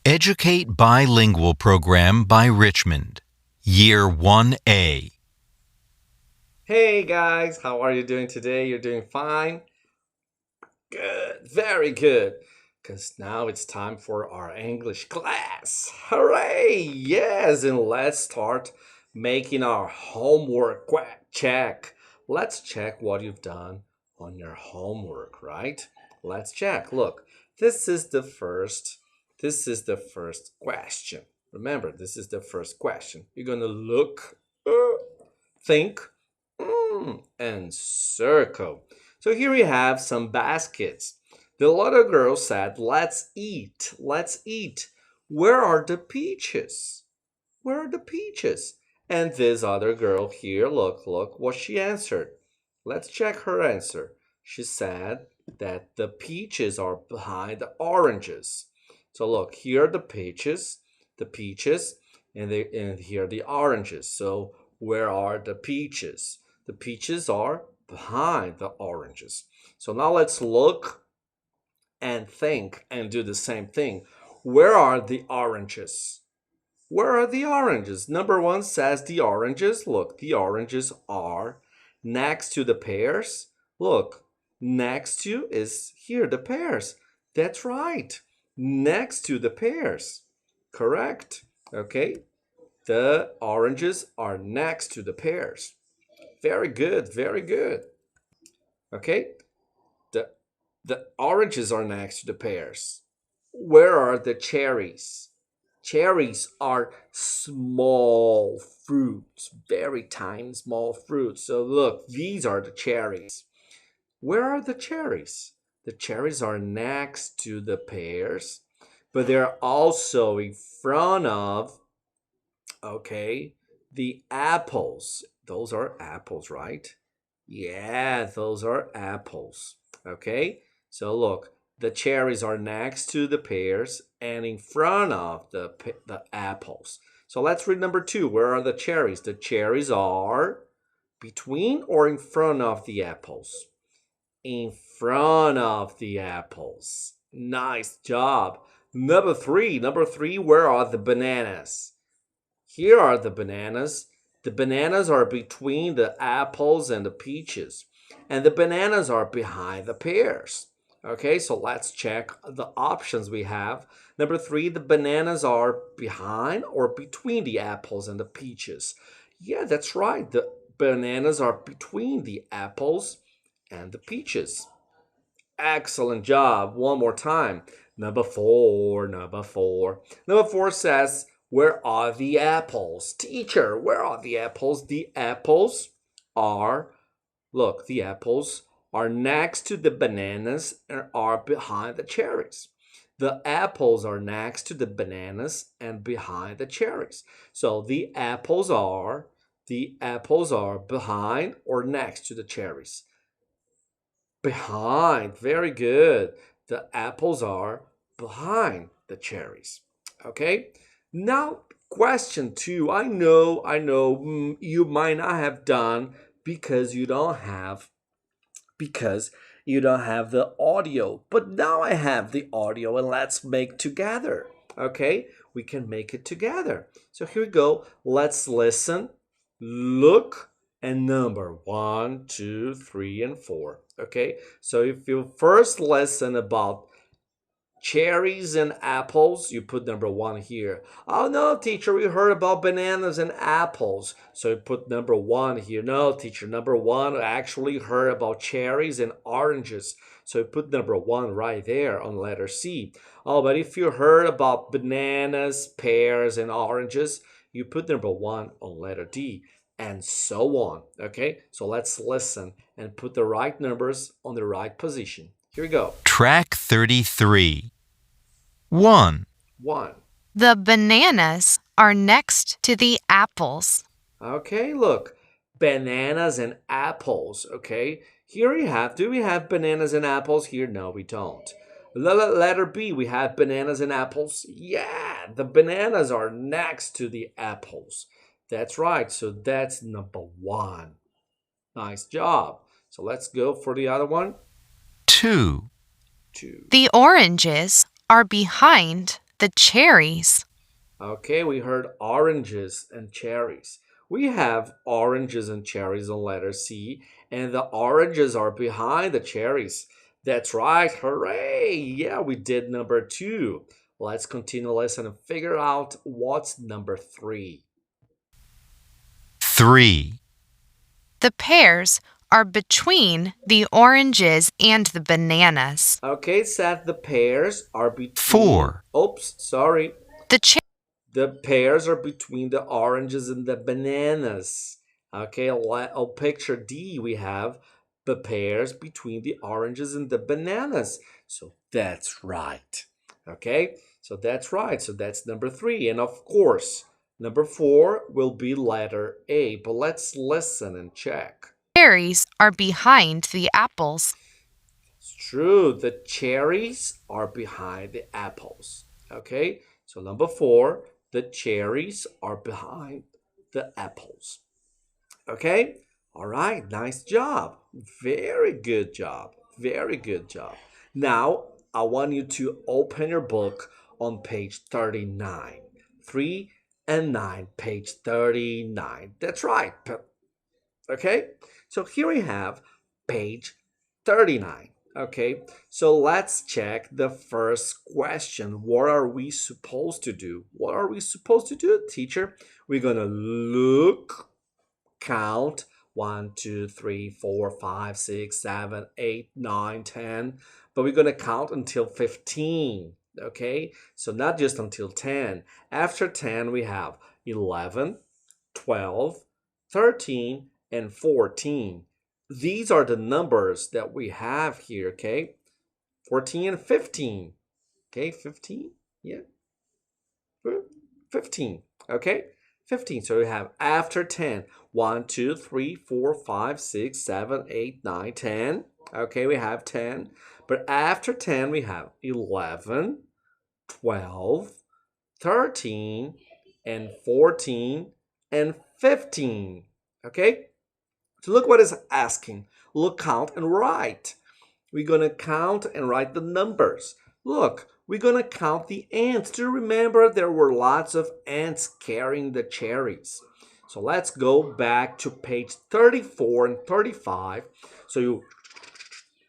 Educate Bilingual Program by Richmond. Year 1A. Hey guys, how are you doing today? You're doing fine? Good, very good. Because now it's time for our English class. Hooray! Yes, and let's start making our homework check. Let's check what you've done on your homework, right? Let's check. Look, this is the first question. Remember, this is the first question. You're gonna look, think, and circle. So here we have some baskets. The little girl said, "Let's eat, let's eat. Where are the peaches? Where are the peaches?" And this other girl here, look what she answered. Let's check her answer. She said that the peaches are behind the oranges. So look, here are the peaches, and here are the oranges. So where are the peaches? The peaches are behind the oranges. So now let's look and think and do the same thing. Where are the oranges? Where are the oranges? Number one says the oranges. Look, the oranges are next to the pears. Look, next to is here, the pears. That's right. Next to the pears. Correct. Okay. The oranges are next to the pears. Very good, very good. Okay. The the oranges are next to the pears. Where are the cherries? Cherries are small fruits, very tiny small fruits. So look, these are the cherries. Where are the cherries? The cherries are next to the pears, but they're also in front of, okay, the apples. Those are apples, right? Yeah, those are apples. Okay, so look, the cherries are next to the pears and in front of the apples. So let's read number two. Where are the cherries? The cherries are between or in front of the apples? In front of the apples. Nice job. Number three, where are the bananas? Here are the bananas. The bananas are between the apples and the peaches, and the bananas are behind the pears. Okay, so let's check the options we have. Number three, the bananas are behind or between the apples and the peaches. Yeah, that's right. The bananas are between the apples and the peaches. Excellent job. One more time. Number four. Number four says, where are the apples? Teacher, where are the apples? The apples are, look, the apples are next to the bananas and are behind the cherries. The apples are next to the bananas and behind the cherries. So the apples are behind or next to the cherries. Behind. Very good. The apples are behind the cherries. Okay. Now, question two. I know, you might not have done because you don't have the audio. But now I have the audio and let's make together. Okay? We can make it together. So here we go. Let's listen, look, and number 1, 2, 3, and 4. Okay? So if you first listen about cherries and apples, you put number 1 here. Oh no, teacher, we heard about bananas and apples. So you put number 1 here. No, teacher, number 1 actually heard about cherries and oranges. So you put number 1 right there on letter C. Oh, but if you heard about bananas, pears, and oranges, you put number 1 on letter D, and so on. Okay, so let's listen and put the right numbers on the right position. Here we go. Track 33. 1. 1. The bananas are next to the apples. Okay, look, bananas and apples. Okay, here we have, do we have bananas and apples here? No, we don't. Letter B, we have bananas and apples. Yeah, the bananas are next to the apples. That's right, so that's number 1. Nice job. So let's go for the other one. 2. 2. The oranges are behind the the cherries. Okay, we heard oranges and cherries. We have oranges and cherries on letter C, and the oranges are behind the cherries. That's right, hooray! Yeah, we did number 2. Let's continue lesson and figure out what's number 3. 3, The pears are between the oranges and the bananas. Okay, it said the pears are between. 4, Oops, sorry. The cherries The pears are between the oranges and the bananas. Okay, on picture D, we have the pears between the oranges and the bananas. So that's right. Okay, so that's right. So that's number 3. And of course, number 4 will be letter A. But let's listen and check. are behind the apples. It's true. The cherries are behind the apples. Okay, so number 4, the cherries are behind the apples. Okay, all right, nice job. Very good job. Very good job. Now, I want you to open your book on page 39. 3 and 9, page 39. That's right. Okay, so here we have page 39. Okay, so let's check the first question. What are we supposed to do? What are we supposed to do, teacher? We're gonna look, count 1, 2, 3, 4, 5, 6, 7, 8, 9, 10, but we're gonna count until 15. Okay, so not just until 10. After 10, we have 11, 12, 13, and 14. These are the numbers that we have here, okay? 14 and 15. Okay, 15? Yeah. 15. Okay? 15. So we have after 10. 1, 2, 3, 4, 5, 6, 7, 8, 9, 10. Okay, we have 10. But after 10, we have 11, 12, 13, and 14, and 15. Okay? So look what it's asking. Look, count, and write. We're going to count and write the numbers. Look, we're going to count the ants. Do you remember there were lots of ants carrying the cherries? So let's go back to page 34 and 35. So you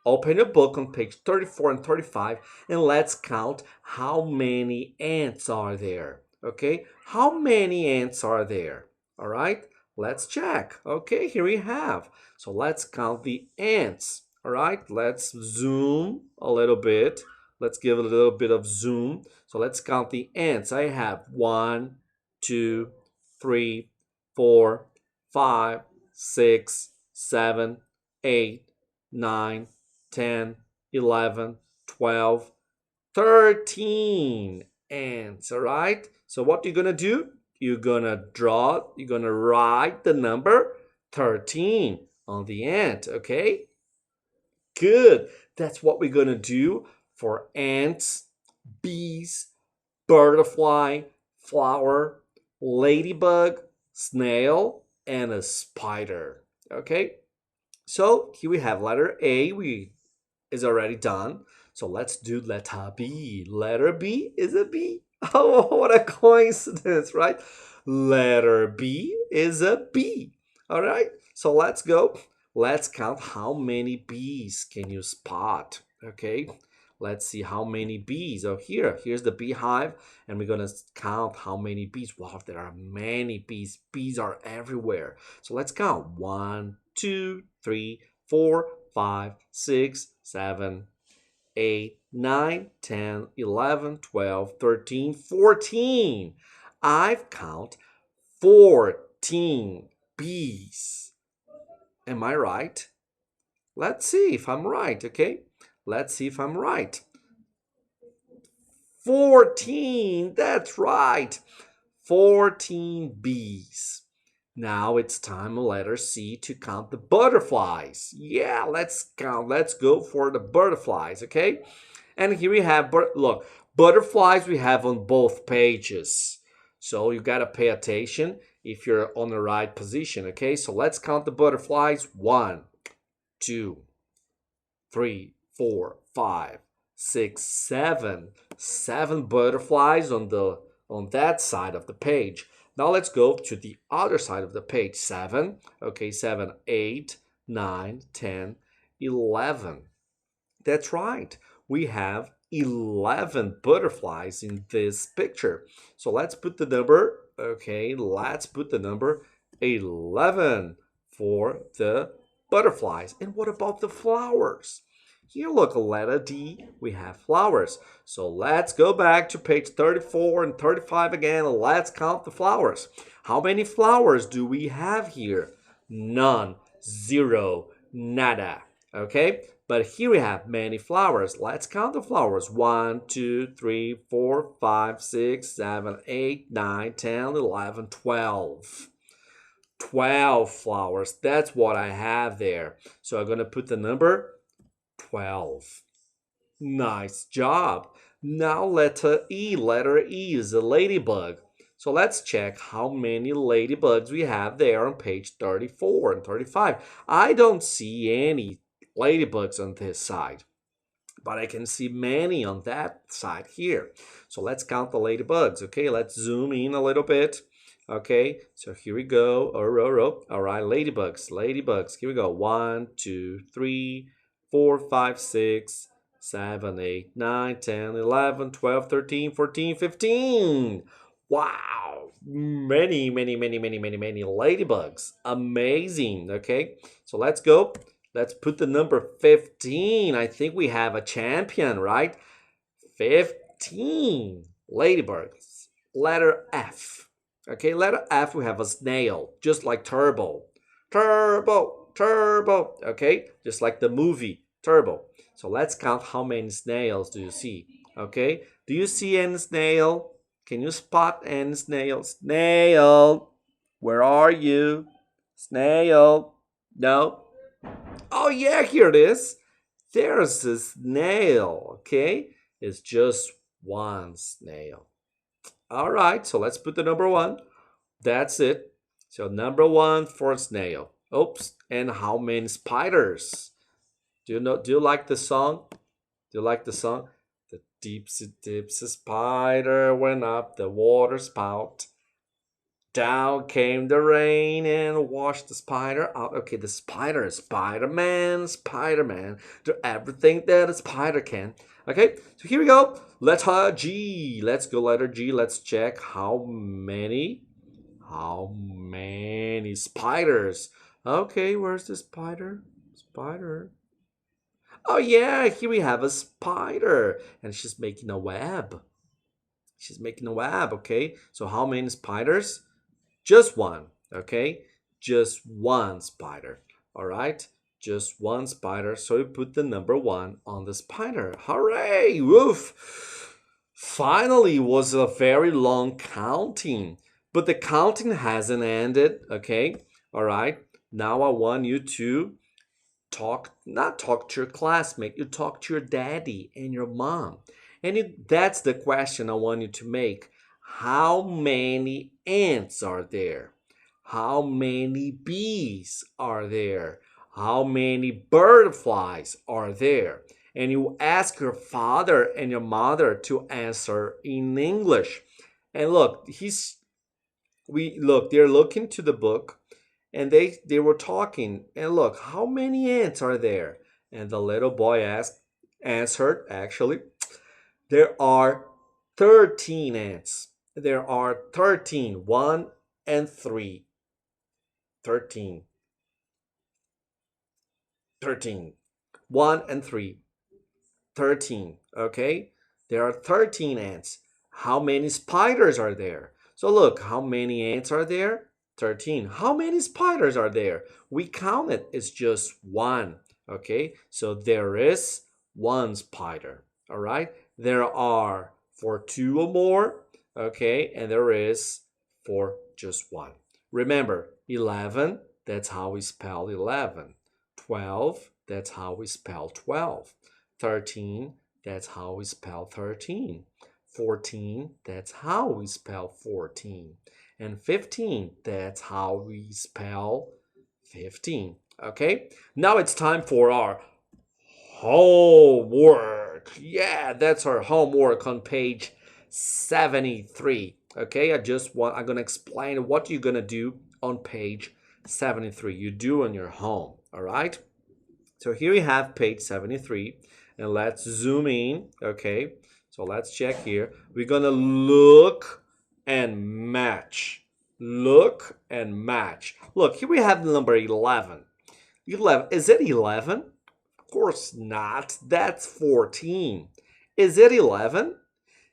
open your book on page 34 and 35, and let's count how many ants are there. Okay, how many ants are there? All right, let's check. Okay, here we have. So let's count the ants. All right, let's zoom a little bit. Let's give it a little bit of zoom. So let's count the ants. I have 1, 2, 3, 4, 5, 6, 7, 8, 9, 10, 11, 12, 13 ants, all right? So what you're gonna do? You're gonna write the number 13 on the ant, okay? Good. That's what we're gonna do for ants, bees, butterfly, flower, ladybug, snail, and a spider, okay? So here we have letter A, is already done. So let's do letter B. Letter B is a B. Oh, what a coincidence, right? Letter B is a B. All right, so let's go. Let's count how many bees can you spot. Okay, let's see how many bees. Oh, here's the beehive, and we're gonna count how many bees. Wow, there are many bees. Bees are everywhere. So let's count. 1, 2, 3, 4, 5, 6, 7, 8, 9, 10, 11, 12, 13, 14. I've count 14 bees. Am I right? Let's see if I'm right, okay? Let's see if I'm right. 14, that's right. 14 bees. Now it's time letter C to count the butterflies. Yeah, let's count. Let's go for the butterflies, okay? And here we have, look, butterflies we have on both pages. So you got to pay attention if you're on the right position, okay? So let's count the butterflies. 1, 2, 3, 4, 5, 6, 7. 7 butterflies on that side of the page. Now let's go to the other side of the page. 7, okay, 7, 8, 9, 10, 11. That's right. We have 11 butterflies in this picture. So let's put the number, okay, let's put the number 11 for the butterflies. And what about the flowers? Here, look, letter D, we have flowers. So let's go back to page 34 and 35 again, and let's count the flowers. How many flowers do we have here? None, 0, nada. Okay, but here we have many flowers. Let's count the flowers. 1, 2, 3, 4, 5, 6, 7, 8, 9, 10, 11, 12. 12 flowers. That's what I have there. So I'm going to put the number 12. Nice job. Now letter E. Letter E is a ladybug. So let's check how many ladybugs we have there on page 34 and 35. I don't see any ladybugs on this side, but I can see many on that side here. So let's count the ladybugs. Okay, let's zoom in a little bit. Okay, so here we go. All right, ladybugs. Here we go. 1, 2, 3, 4, 5, 6, 7, 8, 9, 10, 11, 12, 13, 14, 15. Wow, many ladybugs. Amazing. Okay, so let's go. Let's put the number 15. I think we have a champion, right? 15 ladybugs. Letter F. Okay, letter F, we have a snail, just like Turbo. Turbo. Okay, just like the movie Turbo. So let's count how many snails do you see. Okay, do you see any snail? Can you spot any snail? Snail, where are you? Snail, no? Oh yeah, here it is. There's a snail, okay? It's just one snail. All right, so let's put the number 1. That's it. So number 1 for snail. Oops, and how many spiders? Do you like the song? Do you like the song? The deepsy spider went up the water spout. Down came the rain and washed the spider out. Okay, the spider, Spider-Man, do everything that a spider can. Okay, so here we go. Letter G. Let's go, letter G. Let's check how many spiders. Okay, where's the spider? Oh yeah, here we have a spider, and she's making a web. Okay? So how many spiders? Just one, okay? Just one spider, all right? Just one spider. So you put the number 1 on the spider. Hooray! Woof! Finally, was a very long counting, but the counting hasn't ended, okay? All right. Now I want you to not talk to your classmate, you talk to your daddy and your mom. And that's the question I want you to make. How many ants are there? How many bees are there? How many butterflies are there? And you ask your father and your mother to answer in English. And look, they're looking to the book, and they were talking, and look, how many ants are there? And the little boy answered, actually, there are 13 ants. There are 13, 1 and 3. 13. 13. 1 and 3. 13. Okay? There are 13 ants. How many spiders are there? So look, how many ants are there? 13. How many spiders are there? We counted, it's just 1. Okay? So there is 1 spider. All right? There are for 2 or more. Okay? And there is for just 1. Remember, 11, that's how we spell 11. 12, that's how we spell 12. 13, that's how we spell 13. 14, that's how we spell 14. And 15, that's how we spell 15. Okay? Now it's time for our homework. Yeah, that's our homework on page 73. Okay, I'm gonna explain what you're gonna do on page 73. You do on your home. All right. So here we have page 73, and let's zoom in. Okay, so let's check here. We're gonna look and match. Look and match. Look, here we have the number 11. 11. Is it 11? Of course not. That's 14. Is it 11?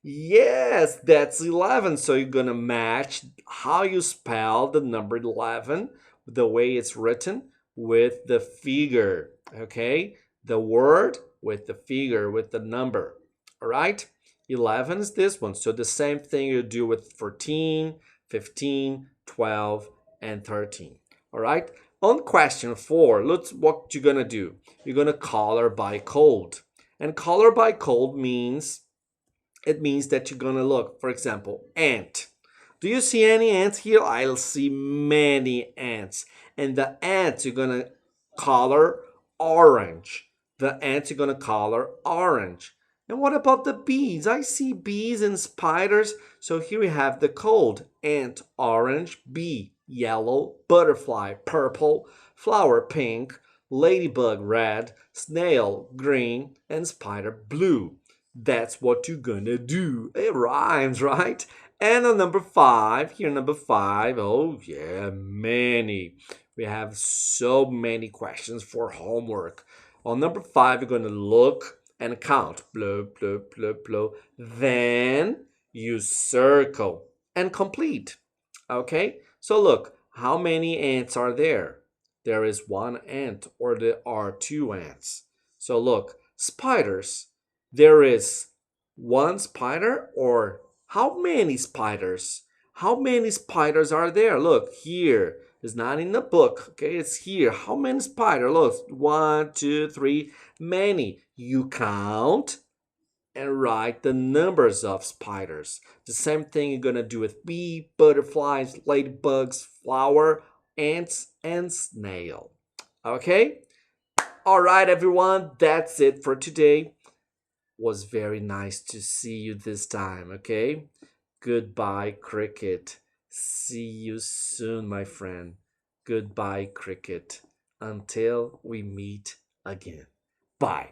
Yes, that's 11. So you're going to match how you spell the number 11, the way it's written, with the figure. Okay? The word with the figure, with the number. All right? 11 is this one. So the same thing you do with 14, 15, 12, and 13. All right? On question 4, look what you're going to do. You're going to color by code. And color by code means that you're gonna look, for example, ant. Do you see any ants here? I'll see many ants. And the ants you're gonna color orange. The ants you're gonna color orange. And what about the bees? I see bees and spiders. So here we have the code. Ant orange, bee yellow, butterfly purple, flower pink, ladybug red, snail green, and spider blue. That's what you're gonna do. It rhymes, right? And on number 5, here number 5, oh yeah, many. We have so many questions for homework. On number 5, you're gonna look and count. Blow, blow, blow, blow. Then you circle and complete. Okay? So look, how many ants are there? There is one ant, or there are two ants. So look, spiders. There is one spider, or how many spiders? How many spiders are there? Look, here. It's not in the book, okay? It's here. How many spiders? Look, 1, 2, 3, many. You count and write the numbers of spiders. The same thing you're gonna do with bee, butterflies, ladybugs, flower, ants, and snail. Okay? All right, everyone. That's it for today. Was very nice to see you this time, okay? Goodbye, cricket. See you soon, my friend. Goodbye, cricket. Until we meet again. Bye.